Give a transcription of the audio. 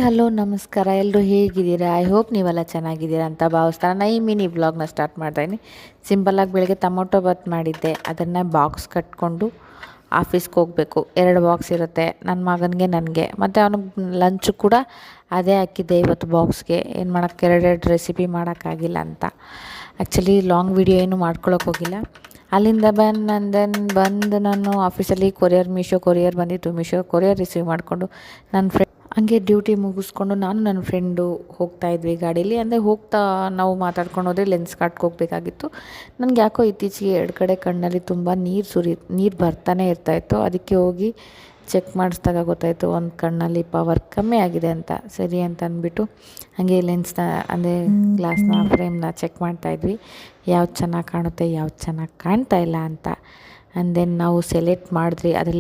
Hello ನಮಸ್ಕಾರ, ಎಲ್ಲರೂ ಹೇಗಿದ್ದೀರಾ? ಐ ಹೋಪ್ ನೀವೆಲ್ಲ ಚೆನ್ನಾಗಿದ್ದೀರಾ ಅಂತ ಭಾವಿಸ್ತಾರೆ. ನಾನು ಈ ಮಿನಿ ವ್ಲಾಗ್ನ ಸ್ಟಾರ್ಟ್ ಮಾಡ್ತಾಯಿದ್ದೀನಿ. ಸಿಂಪಲ್ಲಾಗಿ ಬೆಳಗ್ಗೆ ಟೊಮೊಟೊ ಬಾತ್ ಮಾಡಿದ್ದೆ, ಅದನ್ನು ಬಾಕ್ಸ್ ಕಟ್ಕೊಂಡು ಆಫೀಸ್ಗೆ ಹೋಗಬೇಕು. 2 ಬಾಕ್ಸ್ ಇರುತ್ತೆ, ನನ್ನ ಮಗನಿಗೆ ನನಗೆ, ಮತ್ತು ಅವನಿಗೆ ಲಂಚು ಕೂಡ ಅದೇ ಹಾಕಿದ್ದೆ ಇವತ್ತು ಬಾಕ್ಸ್ಗೆ. ಏನು ಮಾಡೋಕ್ಕೆ, 2 ರೆಸಿಪಿ ಮಾಡೋಕ್ಕಾಗಿಲ್ಲ ಅಂತ. ಆ್ಯಕ್ಚುಲಿ ಲಾಂಗ್ ವಿಡಿಯೋ ಏನು ಮಾಡ್ಕೊಳಕ್ಕೆ ಹೋಗಿಲ್ಲ. ಅಲ್ಲಿಂದ ಬಂದು ನಾನು ಆಫೀಸಲ್ಲಿ ಮೀಶೋ ಕೊರಿಯರ್ ಬಂದಿತ್ತು. ಮೀಶೋ ಕೊರಿಯರ್ ರಿಸೀವ್ ಮಾಡಿಕೊಂಡು ನನ್ನ ಹಂಗೆ ಡ್ಯೂಟಿ ಮುಗಿಸ್ಕೊಂಡು ನಾನು ನನ್ನ ಫ್ರೆಂಡು ಹೋಗ್ತಾಯಿದ್ವಿ ಗಾಡೀಲಿ. ಅಂದರೆ ಹೋಗ್ತಾ ನಾವು ಮಾತಾಡ್ಕೊಂಡು ಹೋದರೆ ಲೆನ್ಸ್ ಕಾರ್ಟ್ಗೆ ಹೋಗಬೇಕಾಗಿತ್ತು. ನನಗೆ ಯಾಕೋ ಇತ್ತೀಚೆಗೆ 2 ಕಡೆ ಕಣ್ಣಲ್ಲಿ ತುಂಬ ನೀರು ಬರ್ತಾನೆ ಇರ್ತಾಯಿತ್ತು. ಅದಕ್ಕೆ ಹೋಗಿ ಚೆಕ್ ಮಾಡಿಸ್ದಾಗ ಗೊತ್ತಾಯಿತು ಒಂದು ಕಣ್ಣಲ್ಲಿ ಪವರ್ ಕಮ್ಮಿ ಆಗಿದೆ ಅಂತ. ಸರಿ ಅಂತ ಅಂದ್ಬಿಟ್ಟು ಹಾಗೆ ಲೆನ್ಸ್ನ ಅಂದರೆ ಗ್ಲಾಸ್ನ ಫ್ರೇಮ್ನ ಚೆಕ್ ಮಾಡ್ತಾಯಿದ್ವಿ, ಯಾವ್ದು ಚೆನ್ನಾಗಿ ಕಾಣುತ್ತೆ, ಯಾವ್ದು ಚೆನ್ನಾಗಿ ಕಾಣ್ತಾ ಇಲ್ಲ ಅಂತ. ಆ್ಯಂಡ್ ದೆನ್ ನಾವು ಸೆಲೆಕ್ಟ್ ಮಾಡಿದ್ವಿ. ಅದರಲ್ಲಿ